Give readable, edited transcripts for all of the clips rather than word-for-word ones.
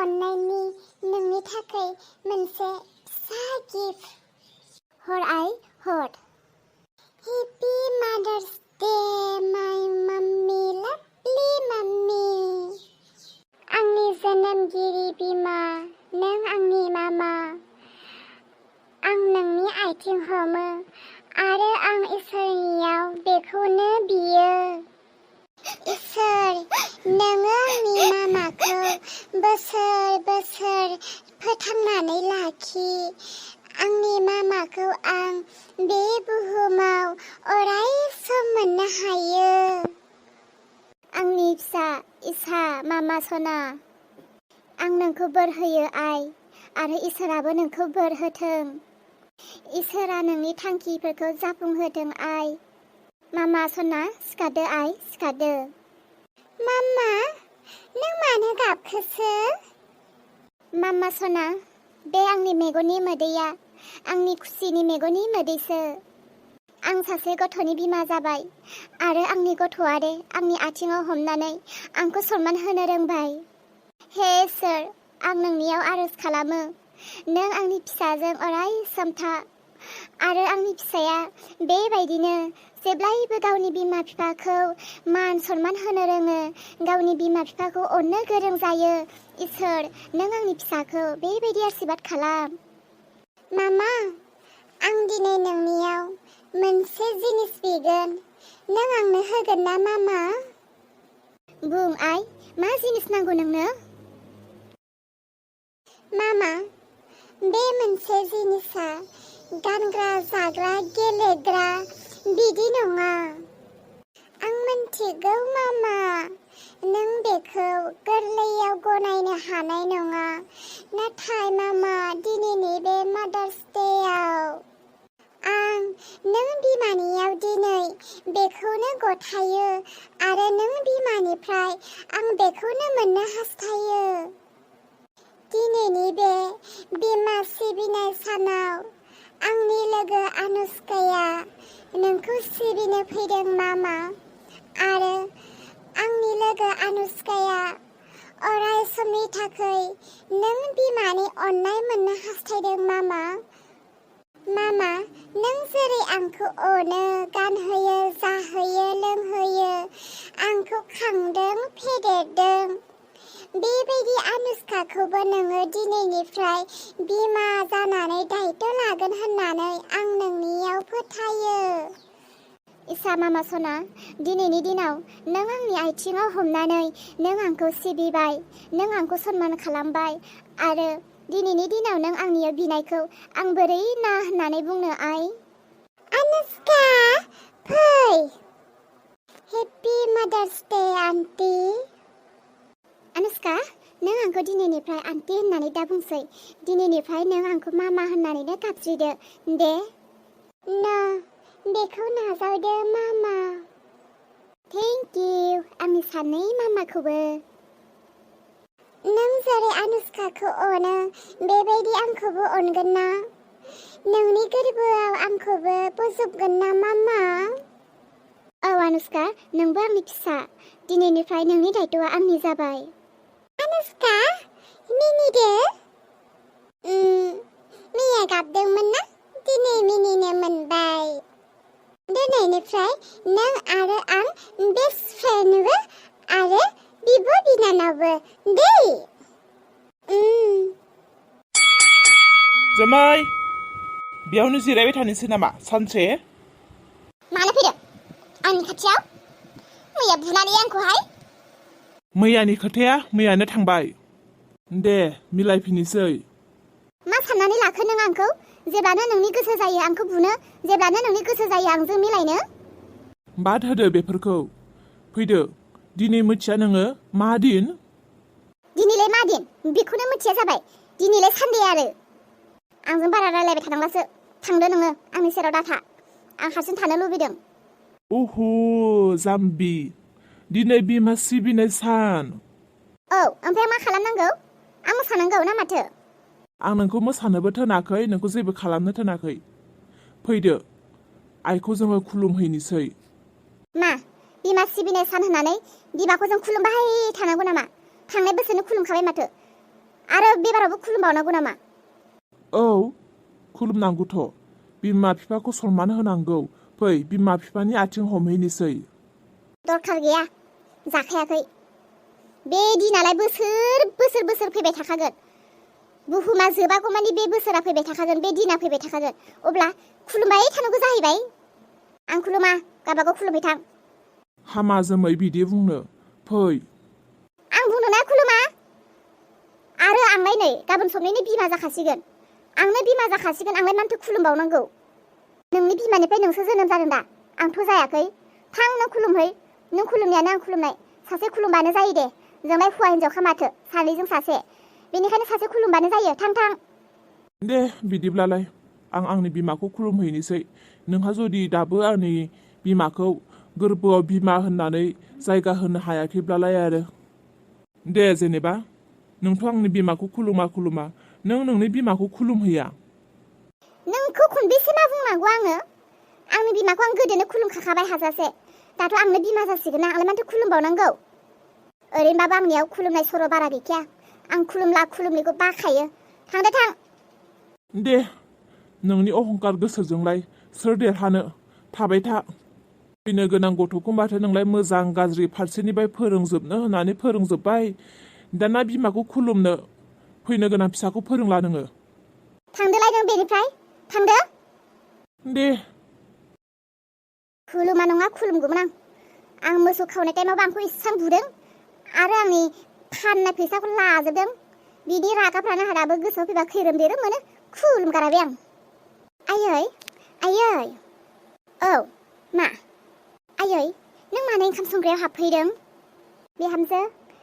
अननायनि नोंनि थाखाय मोनसे फिसा गिफ्ट हर हर हेपि मादार्स डे माय माम्मी लाभलि माम्मी आंनि जोनोमगिरि बिमा नों आंनि मामा आं नोंनि आथिं हमो आरो आं इसोरनियाव बेखौनो बियो इसोर नोङो आंनि मामाखौ बोसोर बोसोर फोथांनानै लाखि आंनि मामाखौ आं बे बुहुमाव अराय सम मोननो हायो आंनि फिसा इसा मामा सना आं नोंखौ बोर होयो आइ आरो इसोराबो नोंखौ बोर होथों इसोरा नोंनि थांखिफोरखौ जाफुंहोथों आइ मामा सना सिखारदो आइ सिखारदो मामा नों मानो गाबखोसो मामा सना बे आंनि मेगननि मोदैया आंनि खुसिनि मेगननि मोदैसो आं सासे गथ'नि बिमा जाबाय आरो आंनि गथ'आ दे आंनि आथिङाव हमनानै आंखौ सनमान होनो रोंबाय हे इसोर आं नोंनियाव आरज खालामो नों आंनि फिसाजों अराय सम था आरो आंनि फिसाया बेबायदिनो जेब्लायबो गावनि बिमा बिफाखौ मान सनमान होनो रोङो गावनि बिमा बिफाखौ अननो गोरों जायो इसोर नों आंनि फिसाखौ बेबायदि आशीर्बाद खालाम मामा आं दिनै नोंनियाव मोनसे जिनिस बिगोन नों आंनो होगोन ना मामा बुं आइ मा जिनिस नांगौ नोंनो मामा बे मोनसे जिनिसा गानग्रा जाग्रा गेलेग्रा बिदि नङा आं मिन्थिगौ मामा नों बेखौ गोरलैयाव गनायनो हानाय नङा नाथाय मामा दिनैनि बे मादार्स डेआव आं नों बिमानियाव दिनै बेखौनो गथायो आरो नों बिमानिफ्राय आं बेखौनो मोननो हास्थायो दिनैनि बे बिमा सिबिनाय सानाव आंनि लोगो अनुष्काया नोंखौ सिबिनो फैदों मामा आरो आंनि लोगो अनुष्काया अराय समनि थाखाय नों बिमानि अननाय मोननो हास्थायदों मामा मामा नों जेरै आंखौ अनो गानहोयो जाहोयो लोंहोयो आंखौ खांदों फेदेरदों बेबायदि अनुष्काखौबो नोङो दिनैनिफ्राय बिमा जानानै दायित्व लागोन होननानै आं नोंनियाव फोथायो इसा मामा सना दिनैनि दिनाव नों आंनि आथिङाव हमनानै नों आंखौ सिबिबाय नों आंखौ सनमान खालामबाय आरो दिनैनि दिनाव नों आंनियाव बिनायखौ आं बोरै ना होननानै बुंनो आइ अनुष्का फै happy mother's day aunty Anushka नों आंखौ दिनैनिफ्राय आन्टी होननानै दा बुंसै दिनैनिफ्राय नों आंखौ मामा होननानैनो गाबज्रिदो दे ना बेखौ नाजावदो मामा थेंक इउ आंनि सानै मामाखौबो नों जेरै अनुष्काखौ अनो बेबायदि आंखौबो अनगोन ना नोंनि गोरबोआव आंखौबो बोजबगोन ना मामा औ अनुष्का नोंबो आंनि फिसा दिनैनिफ्राय नोंनि दायित्वआ आंनि जाबाय अनुष्का मिनिदो मैया गाबदोंमोन ना दिनै मिनिनो मोनबाय दिनैनिफ्राय नों आरो आं बेस्ट फ्रेन्डबो आरो बिब' बिनानावबो दे जमाय बेयावनो जिरायबाय थानोसै नामा सानसे मानो फैदों आंनि खाथियाव मैया बुनानै आंखौहाय मैयानि खोथाया मैयानो थांबाय दे मिलायफिननोसै मा साननानै लाखो नों आंखौ जेब्लानो नोंनि गोसो जायो आंखौ बुनो जेब्लानो नोंनि गोसो जायो आंजों मिलायनो बाद होदो बेफोरखौ फैदो दिनै मिथिया नोङो मा दिन दिनैलाय मा दिन बेखौनो मिथिया जाबाय दिनैलाय सानदे आरो आंजों बारा रायलायबाय थानांलासो थांदो नोङो आंनि सेराव दाथा आं हारसिं थानो लुबैदों ओह जाम्बि दिनै बिमा सिबिनाय सान औ ओमफ्राय मा खालामनांगौ आं मोसानांगौ ना माथो आं नोंखौ मोसानोबो थोनाखै नोंखौ जेबो खालामनो थोनाखै फैदो आइखौ जोङो खुलुमहैनोसै मा बिमा सिबिनाय सान होननानै बिमाखौ जों खुलुमबाय थानांगौ नामा थांनाय बोसोरनो खुलुमखाबाय माथो आरो बेबारावबो खुलुमबावनांगौ नामा? औ खुलुमनांगौथ'। बिमा बिफाखौ सनमान होनांगौ। फै बिमा बिफानि आथिं हमहैनोसै। दरखार गैया, जाखायाखै। बे दिनालाय बोसोर फैबाय थाखागोन। बुहुमा जोबागौमानि बे बोसोरा फैबाय थाखागोन, बे दिना फैबाय थाखागोन। अब्ला खुलुमबाय थानांगौ जाहैबाय। आं खुलुमा, गावबागाव खुलुमहैथां। हामा जोमै बिदि बुंनो। फै। आं बुंनो ना खुलुमा? आरो आंलाय नै गाबोन समनिनो बिमा जाखासिगोन। आंनो बिमा जाखासिगोन, आंलाय मानोथो खुलुमबावनांगौ? नोंनि बिमानिफ्राय नोंसो जोनोम जादों दा, आंथ' जायाखै। थां नों खुलुमहै। नों खुलुमनायानो आं खुलुमनाय। सासे खुलुमबानो जायो दे। जोंलाय हौवा हिनजावखा माथो, सानैजों सासे। बेनिखायनो सासे खुलुमबानो जायो। थां। दे बिदिब्लालाय आं आंनि बिमाखौ खुलुमहैनोसै। नोंहा जुदि दाबो आंनि बिमाखौ गोरबोआव बिमा होननानै जायगा होनो हायाखैब्लालाय आरो दे, जेनेबा नोंथ' आंनि बिमाखौ खुलुमा नों नोंनि बिमाखौ खुलुमहैया। नोंखौ खनबेसे मा बुंनांगौ आङो? आंनि बिमाखौ आं गोदोनो खुलुमखाबाय हाजासे। दाथ' आंनो बिमा जासिगोन ना, आंलाय माथो खुलुमबावनांगौ? ओरैनोबाबो आंनियाव खुलुमनाय सर' बारा गैखाया। आं खुलुमनिखौ बाखायो। थां। दे, नोंनि अहंकार गोसोजोंलाय सोर देरहानो? थाबाय था। फैनो गोनां गथ'खौ माथो नोंलाय मोजां गाज्रि फारसेनिफ्राय फोरोंजोबनो होननानै फोरोंजोब्बाय। दाना बिमाखौ खुलुमनो फैनो गोनां फिसाखौ फोरोंला नोङो। थांदोलाय नों बेनिफ्राय, थांदो। दे। खुलुमा नङा, खुलुमगौमोन आं मोसौ खावनाय टाइमावबो आंखौ इसां बुदों आरो आंनि फाननाय फैसाखौ लाजोबदों। बिनि रागाफ्रानो आंहा दाबो गोसोआव फैबा खैरोम दैरोम मोनो। खुलुमगाराबे आं। आयै। औ, मा? आयै, नों मानो ओंखाम संग्रायाव हाबफैदों? बिहामजो,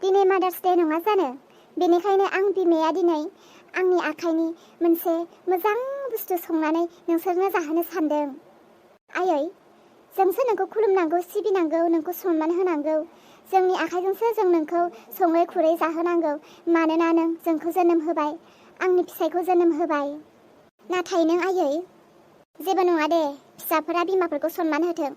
दिनै मादार्स डे नङा जानो? बेनिखायनो आं बिमाया दिनै आंनि आखाइनि मोनसे मोजां बुस्थु संनानै नोंसोरनो जाहोनो सानदों। आयै, जोंसो नोंखौ खुलुमनांगौ, सिबिनांगौ, नोंखौ सनमान होनांगौ। जोंनि आखाइजोंसो जों नोंखौ सङै खुरै जाहोनांगौ। मानोना नों जोंखौ जोनोम होबाय, आंनि फिसायखौ जोनोम होबाय। नाथाय नों आयै, जेबो नङा दे, फिसाफोरा बिमाफोरखौ सनमान होथों,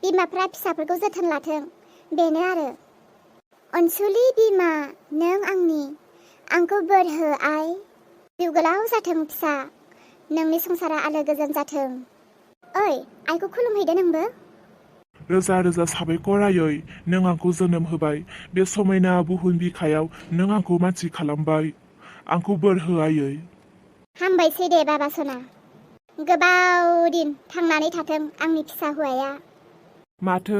बिमाफ्रा फिसाफोरखौ जोथोन लाथों, बेनो आरो। अनसुलि बिमा, नों आंखौ बोर हो आइ। जिउ गोलाव जाथों फिसा, नोंनि संसारा आलो गोजोन जाथों। ओइ, आइखौ खुलुमहैदो नोंबो। रोजा रोजा साबायखर आयै, नों आंखौ जोनोम होबाय। बे समायना बुहुम बिखायाव नों आंखौ मानसि खालामबाय। आंखौ बोर हो आयै। हामबायसै दे बाबा सना। गोबाव दिन थांनानै थाथों आंनि फिसा हौवाया। माथो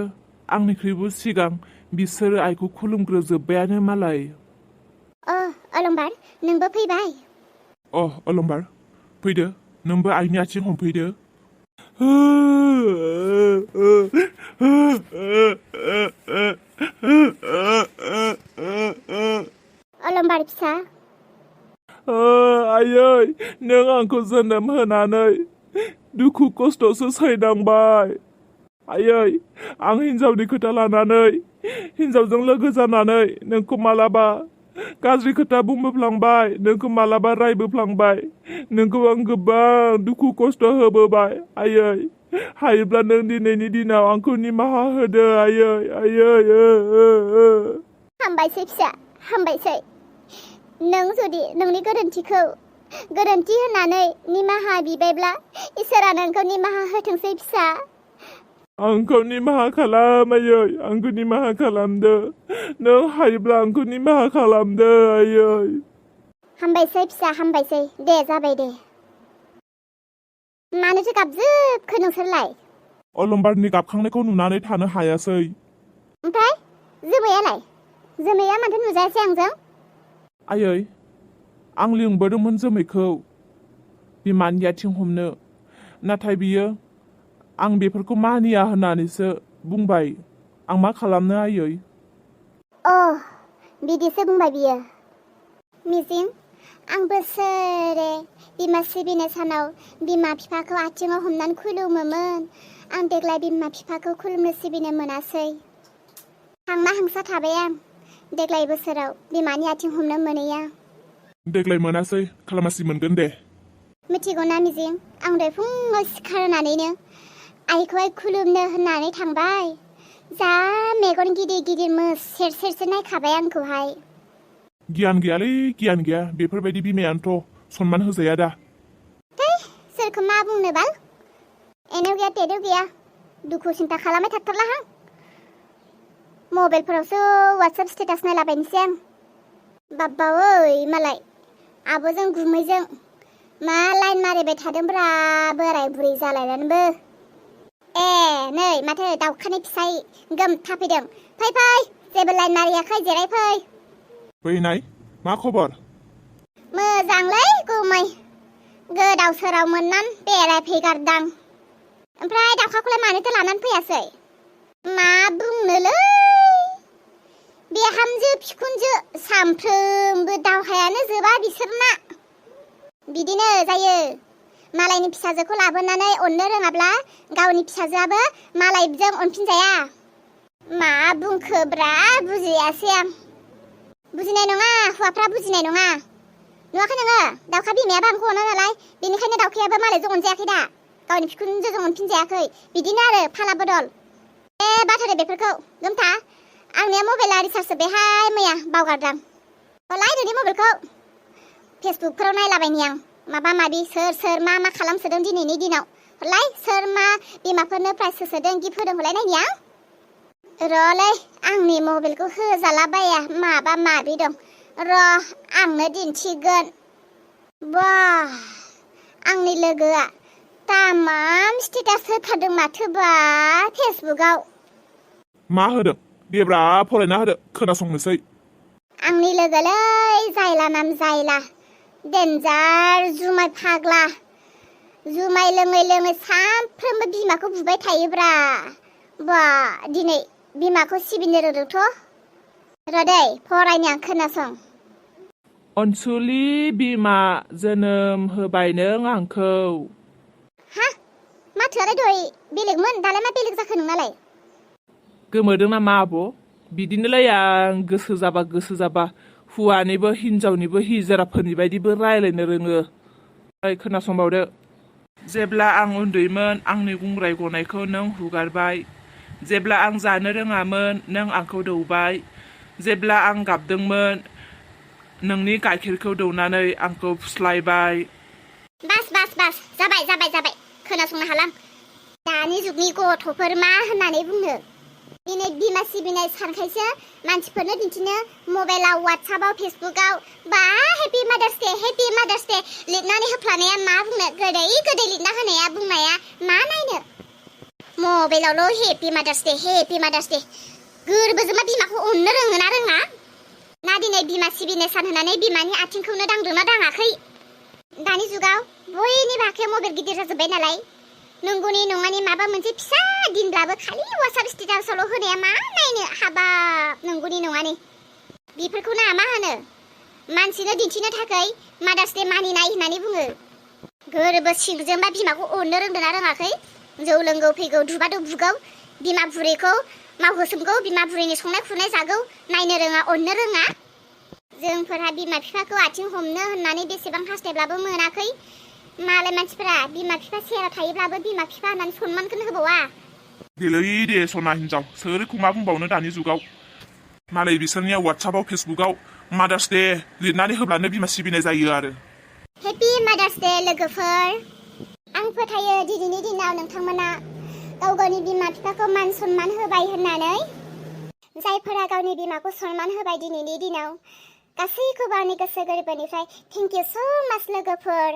आंनिख्रुइबो सिगां बिसोरो आइखौ खुलुमग्रोजोब्बायानो मालाय। अलंबार, नोंबो फैबाय? अलंबार, फैदो, नोंबो आइनि आथिं हमफैदो। अलंबार फिसा। आयै, नों आंखौ जोनोम होनानै दुखु खस्थ'सो सैनांबाय। आयै, आं हिनजावनि खोथा लानानै, हिनजावजों लोगो जानानै नोंखौ मालाबा गाज्रि खोथा बुंबोफ्लांबाय, नोंखौ मालाबा रायबोफ्लांबाय, नोंखौ आं गोबां दुखु खस्थ' होबोबाय। आयै, हायोब्ला नों दिनैनि दिनाव आंखौ निमाहा होदो आयै। हामबायसै फिसा, हामबायसै। नों जुदि नोंनि गोरोन्थिखौ गोरोन्थि होननानै निमाहा बिबायब्ला इसोरा नोंखौ निमाहा होथोंसै फिसा। आंखौ निमाहा खालाम आयै, आंखौ निमाहा खालामदो। नों हायोब्ला आंखौ निमाहा खालामदो आयै। हामबायसै फिसा, हामबायसै। दे, जाबाय दे। मानोथो गाबजोबखो नोंसोरलाय? अलंबारनि गाबखांनायखौ नुनानै थानो हायासै। ओमफ्राय जोमैयालाय? जोमैया माथो नुजायासै आंजों? आयै, आं लिंबोदोंमोन जोमैखौ बिमानि आथिं हमनो, नाथाय बियो आं बेफोरखौ मानिया होननानैसो बुंबाय। आं मा खालामनो आयै? बिदिसो बुंबाय बियो। मिजिं, आं बोसोरे बिमा सिबिनाय सानाव बिमा बिफाखौ आथिङाव हमनानै खुलुमोमोन। आं देग्लाय बिमा बिफाखौ खुलुमनो सिबिनो मोनासै। हांमा हांसा थाबाय आं देग्लाय बोसोराव बिमानि आथिं हमनो मोनैया। देग्लाय मोनासै, खालमासि मोनगोन दे। मिथिगौना मिजिं, आं दहाय फुङाव सिखारनानैनो आइखौहाय खुलुमनो होननानै थांबाय। जा मेगन गिदिर गिदिर मोसेर सेरसो नायखाबाय आंखौहाय। गियान गैयालै गियान गैया बेफोरबायदि बिमायानोथ' सनमान होजाया दा। सोरखौ मा बुंनो बाल एनेव गैया तेदेव गैया दुखु सिन्था खालामबाय थाथारलाहां। मबाइलफोरावसो वाट्सएप स्टेटास नायलाबायनोसै आं। बाब्बा ओइ मालाय आब'जों गुमैजों मा लाइन मारिबाय थादोंब्रा बोराय बुरै जालायनानैबो। ए नै माथो दाउखानि फिसाय गोम थाफैदों। फै जेबो लाइन मारियाखै जिरायफै। फैनाय मा खबर? मोजांलै गुमै गोदाव सोराव मोननान बेरायफैगारदां। ओमफ्राय दाउखाखौलाय मानोथो लानानै फैयासै? मा बुंनोलै बिहामजो बिखुनजो सामफ्रोमबो दावहायानो जोबा बिसोरना। बिदिनो जायो मालायनि फिसाजोखौ लाबोनानै अननो रोङाब्ला गावनि फिसाजोआबो मालायजों अनफिनजाया। मा बुंखोब्रा बुजियासै आं। बुजिनाय नङा हौवाफ्रा बुजिनाय नङा। नुवाखै नोङो दाउखा बिमायाबो आंखौ अना नालाय बेनिखायनो दाउखायाबो मालायजों अनजायाखै दा गावनि बिखुनजोजों अनफिनजायाखै। बिदिनो आरो फाला बदल। बाथारो बेफोरखौ गोमथा आंनिया मबाइला रिसार्ज जोब्बायहाय मैया बावगारदां। हलाय नोंनि मबाइलखौ फेसबुकफोराव नायलाबायनि आं माबा माबि सोर मा खालामसोदों दिनैनि दिनाव। हलाय सोर मा बिमाफोरनो प्राइज होसोदों गिफ्ट होदों हलाय नायनि आं। र'लै आंनि मबाइलखौ होजालाबाया माबा माबि दं र' आंनो दिन्थिगोन। बा आंनि लोगोआ तामाम स्टेटास होथारदों माथोबा फेसबुकआव। मा होदों देब्रा फरायना होदो खोनासंनोसै। आंनि लोगोलै जायला नाम जायला देन्जार जुमाय फाग्ला। जुमाय लोङै सानफ्रोमबो बिमाखौ बुबाय थायोब्रा। बा दिनै बिमाखौ सिबिनो रोंदोंथ'। र'दै फरायनो आं खोनासं। अनसुलि बिमा जोनोम होबाय नों आंखौ। हा माथोआलाय दहाय बेलेगमोन दालाय मा बेलेग जाखो नोंनालाय? गोमोदों नामा आब'? बिदिनोलाय आं गोसो जाबा हौवानिबो हिनजावनिबो हिजराफोरनि बायदिबो रायलायनो रोङो। खोनासंबावदो। जेब्ला आं उन्दैमोन आंनि गुंग्राय गनायखौ नों हुगारबाय। जेब्ला आं जानो रोङामोन नों आंखौ दौबाय। जेब्ला आं गाबदोंमोन नोंनि गाइखेरखौ दौनानै आंखौ फुस्लायबाय। बास जाबाय खोनासंनो हालां। दानि जुगनि गथ'फोर मा होननानै बुंनो। दिनै बिमा सिबिनाय सानखायसो मानसिफोरनो दिन्थिनो मबाइलाव वाट्सएपआव फेसबुकआव बा हेपि मादार्स दे लिरनानै होफ्लानाया मा बुंनो गोदै लिरना होनाया बुंनाया मा नायनो। मबाइलावल' हेपि मादार्स दे गोरबोजोंमा बिमाखौ अननो रोङोना रोङा? ना दिनै बिमा सिबिनाय सान होनानै बिमानि आथिंखौनो दांदोंना दाङाखै? दानि जुगाव बयनिबो आखायाव मबाइल गिदिर जाजोब्बाय नालाय नंगौनि नङानि माबा मोनसे फिसा दिनब्लाबो खालि वाट्सएप स्टेटासावल' होनाया मा नायनो हाबाब नंगौनि नङानि। बेफोरखौनो मा होनो मानसिनो दिन्थिनो थाखाय मादार्स दे मानिनाय होननानै बुङो। गोरबो सिंजोंबा बिमाखौ अननो रोंदोंना रोङाखै? जौ लोंगौ फैगौ दुबादौ बुगौ बिमा बुरैखौ मावहोसोमगौ बिमा बुरैनि संनाय खुरनाय जागौ नायनो रोङा अननो रोङा। जोंफोरहा बिमा बिफाखौ आथिं हमनो होननानै बेसेबां हास्थायब्लाबो मोनाखै। मालाय मानसिफोरा बिमा बिफा सेराव थायोब्लाबो बिमा बिफा होननानै सनमानखौनो होबावा। दे सना हिनजाव सोरखौ मा बुंबावनो दानि जुगाव। मालाय बिसोरनिया वाट्सएपआव फेसबुकआव मादार्स दे लिरनानै होब्लानो बिमा सिबिनाय जायो आरो। हेपि मादार्स दे लोगोफोर। आं फोथायो दिनैनि दिनाव नोंथांमोना गाव गावनि बिमा बिफाखौ मान सनमान होबाय होननानै। जायफोरा गावनि बिमाखौ सनमान होबाय दिनैनि दिनाव गासैखौबो आंनि गोसो गोरबोनिफ्राय थेंक इउ स' माच लोगोफोर।